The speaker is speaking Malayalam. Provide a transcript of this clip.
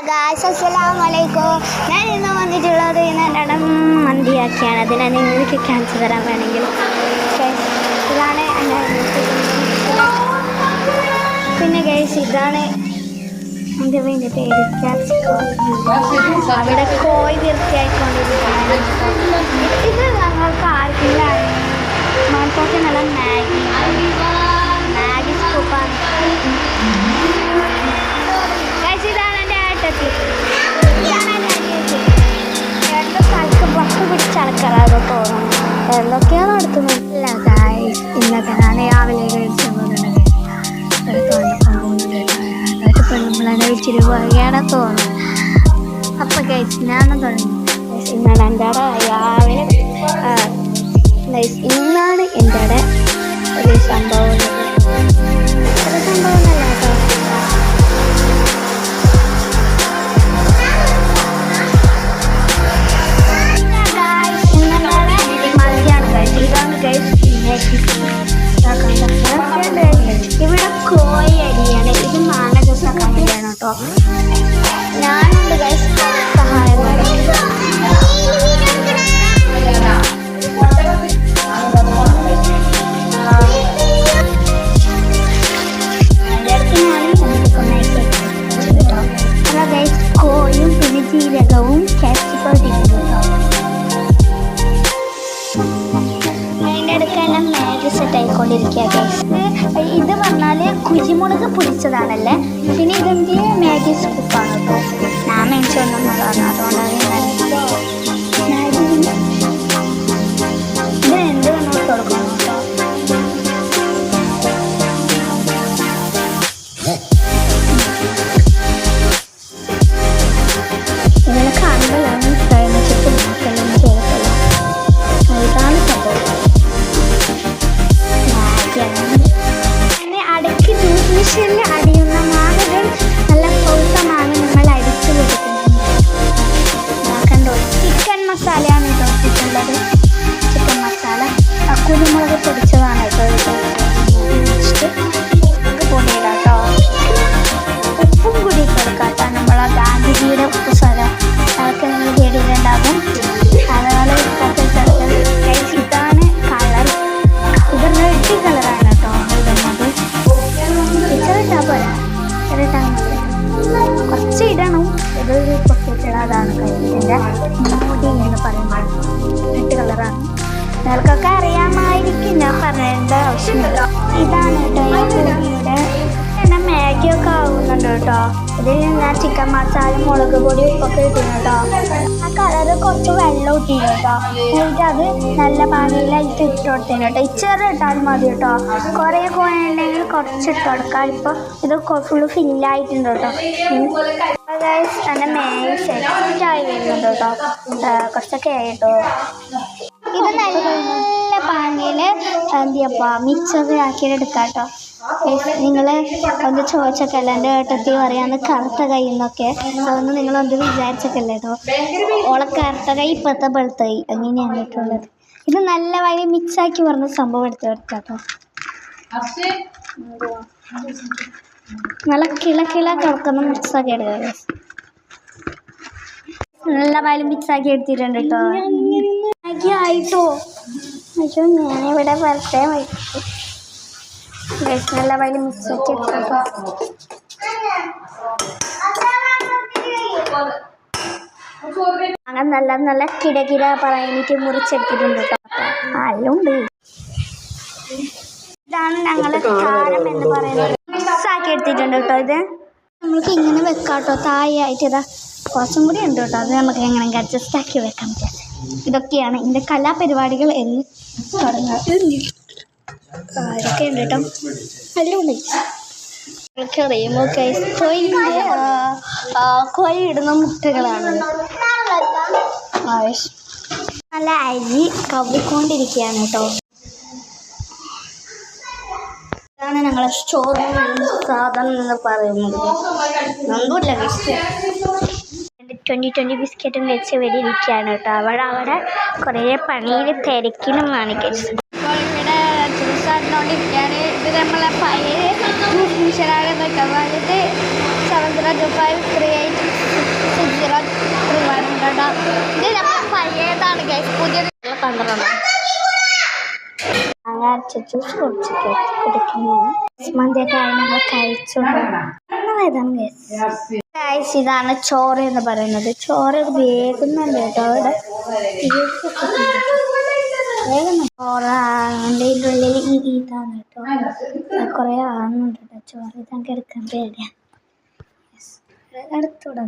ഗായ്സ് അസ്സലാമലൈക്കും. ഞാൻ ഇന്ന് വന്നിട്ടുള്ളത് ഇടം മന്തിയാക്കിയാണ്. അതിനെ നിങ്ങൾക്ക് കാണിച്ചു തരാൻ വേണമെങ്കിൽ ഇതാണ് പിന്നെ ഗൈസ് ഇതാണ് എൻ്റെ വീടിൻ്റെ പേര്. അവിടെ കോഴി വൃത്തിയായിക്കൊണ്ടിരിക്കുകയാണ്. ഇത് ഞങ്ങൾക്ക് ആർക്കെങ്കിലും മണത്തൊക്കെ നല്ല മാഗി സ്കൂപ്പാണ്. ഗൈസ് ഇതാണ് എൻ്റെ ഏട്ടത്തി. രണ്ട് സ്ഥലത്ത് ബസ് പിടിച്ച് അടക്കറാതെ തോന്നുന്നു. എന്തൊക്കെയാണ് നടത്തുന്നത്? ഇല്ല ഗൈസ് ഇന്നത്തെ ഞാൻ രാവിലെ കഴിച്ചു പെണ്ണുമ്പളെ ഇച്ചിരി വഴിയാണ് തോന്നുന്നു. അപ്പൊ ഗൈസ് ഞാനും തുടങ്ങി. ഇന്നാണ് എൻ്റെ രാവിലെ ഇന്നാണ് എൻ്റെ ഒരു സംഭവം. സംഭവമല്ല കേട്ടോ. ഇവിടെ കോഴി അരിയാണ്. ഇത് മാനക സഹായാണ് കേട്ടോ. ഞാനുണ്ട് ഗൈസ് സഹായം. കോഴിയും പിന്നെ ജീരകവും കാച്ചിപ്പൊടിയും അതിൻ്റെ അടുക്കെല്ലാം മാഗി സെറ്റ് ആയിക്കൊണ്ടിരിക്കുക ഗൈസ്. ഇത് പറഞ്ഞാൽ കുരുമുളക് പൊടിച്ചതാണല്ലേ. പിന്നെ ഇതെന്ത് മാഗി സ്കൂപ്പാണ് കേട്ടോ. ഞാൻ മേടിച്ചോണ്ടെന്നുള്ളതാണ്. അതുകൊണ്ടാണ് ഇത് എന്ത് വേണം കൊടുക്കണം കേട്ടോ. ഇങ്ങനെ കാണുമ്പോഴാണ് കഴിഞ്ഞിട്ട് നോക്കണം ചെയ്യത്തില്ല. ഇതാണ് സംഭവം. അടക്കി ജ്യൂസ് മെഷീനിൽ അടിയുന്ന മാങ്ങകൾ നല്ല പൗത്ത മാങ്ങ നമ്മൾ അടിച്ചു കൊടുക്കുന്നുണ്ട്. കണ്ടോ, ചിക്കൻ മസാലയാണ് കേട്ടോ ഇട്ടുള്ളത്. ചിക്കൻ മസാല കുരുമുളക് പൊടിച്ചതാണ് കേട്ടോ. പൊടിയില്ല കേട്ടോ. ഉപ്പും കൂടി കൊടുക്കാട്ടോ. നമ്മളെ ഗാന്ധിജിയുടെ ഉപ്പ് സ്ഥലം അതൊക്കെ നിങ്ങൾ കേട്ടിട്ടുണ്ടാകും. അതുപോലെ ഇതാണ് കളർ. ഇത് റെഡ് കളറാണ് കേട്ടോ ഇടുന്നത്. ചെറിയിട്ടാ പോരാ, ചെറിയിട്ടാ കുറച്ച് ഇടണം. ഇതൊരു പൊട്ടിച്ചിടാതാണ് കയ്യിൻ്റെ മുടി എന്ന് പറയുമ്പോൾ റെഡ് കളറാണ്. നിങ്ങൾക്കൊക്കെ അറിയാമായിരിക്കും, ഞാൻ പറയേണ്ട ആവശ്യമില്ല. ഇതാണ് കേട്ടോ ഈ പൊടിയുടെ. പിന്നെ മാഗിയൊക്കെ ആവുന്നുണ്ട് കേട്ടോ. ഇതിൽ ഞാൻ ചിക്കൻ മസാല മുളക് പൊടി ഉപ്പൊക്കെ ഇട്ടിരുന്നു കേട്ടോ. ആ കളറ് കുറച്ച് വെള്ളം ഇട്ടിരുന്നു കേട്ടോ. എന്നിട്ട് അത് നല്ല പാനിയിലായിട്ട് ഇട്ട് കൊടുത്തേന് കേട്ടോ. ഇച്ചേറെ ഇട്ടാലും മതി കേട്ടോ. കുറേ കോഴിയുണ്ടെങ്കിൽ കുറച്ച് ഇട്ട് കൊടുക്കാം. ഇപ്പോൾ ഇത് ഫുള്ള് ഫില്ലായിട്ടുണ്ട് കേട്ടോ. എൻ്റെ മാഗി സെറ്റായി വരുന്നുണ്ട് കേട്ടോ. കുറച്ചൊക്കെ ആയി കേട്ടോ. ഇത് നല്ല പാനിയിൽ എന്തിയപ്പാ മിക്സൊക്കെ ആക്കിയെടുക്കാം കേട്ടോ. നിങ്ങൾ ഒന്ന് ചോദിച്ചൊക്കെയല്ല എൻ്റെ ഏട്ടത്തി പറയാന്ന് കറുത്ത കൈ എന്നൊക്കെ. അതൊന്നും നിങ്ങളൊന്ന് വിചാരിച്ചൊക്കെയല്ലേ കേട്ടോ. ഓളെ കറുത്ത കൈ ഇപ്പോഴത്തെ വെളുത്ത കൈ അങ്ങനെയാണ് കേട്ടുള്ളത്. ഇത് നല്ല വഴി മിക്സാക്കി പറഞ്ഞ സംഭവം എടുത്ത് കേട്ടോ. നല്ല കിള കിടക്കുന്ന മിക്സാക്കി എടുക്കുക. നല്ല വഴി മിക്സാക്കി എടുത്തിട്ടുണ്ട് കേട്ടോ. മാഗി ആയിട്ടോ. അയ്യോ ഞാനിവിടെ വെറുതെ വയ്ക്കും. നല്ല വഴി മിക്സാക്കി എടുത്തോ. അങ്ങനെ നല്ല നല്ല കിടകിട പറയാനിട്ട് മുറിച്ചെടുത്തിട്ടുണ്ട് കേട്ടോ. ആയുണ്ട്. ഇതാണ് ഞങ്ങളുടെ താരം എന്ന് പറയുന്നത്. മിക്സാക്കി എടുത്തിട്ടുണ്ട് കേട്ടോ. ഇത് നമ്മൾക്ക് ഇങ്ങനെ വെക്കാം കേട്ടോ. താഴെയായിട്ട് ഇതാ കുറച്ചും കൂടി ഉണ്ട് കേട്ടോ. അത് നമുക്ക് എങ്ങനെ അഡ്ജസ്റ്റ് ആക്കി വെക്കാൻ പറ്റും. ഇതൊക്കെയാണ് എൻ്റെ കലാപരിപാടികൾ എന്ന് തുടങ്ങുന്നത്. ഇതൊക്കെ ഉണ്ട് കേട്ടോ. എല്ലാം ഉണ്ട്. അറിയുമോ ഗൈസ്, കോഴി ഇടുന്ന മുട്ടകളാണ്. നല്ല അരി കവിക്കൊണ്ടിരിക്കുകയാണ് കേട്ടോ. ഇതാണ് ഞങ്ങളെ സ്റ്റോറിൽ സാധനം എന്ന് പറയുന്നത്. ഒന്നുമില്ല ഗൈസ്. 20 ബിസ്ക്കറ്റും വെച്ച് വരിയിരിക്കുകയാണ് കേട്ടോ. അവിടെ കുറേ പണിയിൽ തിരക്കിനുമാണ് ഗൈസ്. ഇവിടെ ജ്യൂസ് ആടിനോണ്ടിരിക്കുകയാണ്. ഇത് നമ്മളെ പഴയ ജ്യൂസ് മിഷനാണ് കേട്ടോ. വലുത് ഇത് നമ്മൾ പഴയതാണ് ഗൈസ്, പുതിയ കണ്ടിട്ടുണ്ട്. ജ്യൂസ് കുടിക്കുന്നതാണ് മന്തിയൊക്കെ ആയി നമ്മൾ കഴിച്ചോണ്ടാണ് ഗൈസ്. ഇതാണ് ചോറ് എന്ന് പറയുന്നത്. ചോറ് വേഗുന്നുണ്ട് കേട്ടോ. അവിടെ ചോറിൻ്റെ ഉള്ളിൽ ഇതാണ് കേട്ടോ. കുറേ ആണെന്നുണ്ട് കേട്ടോ ചോറ്. ഇതൊക്കെ എടുക്കാൻ പേടിയാണ്. അടുത്തൂടെ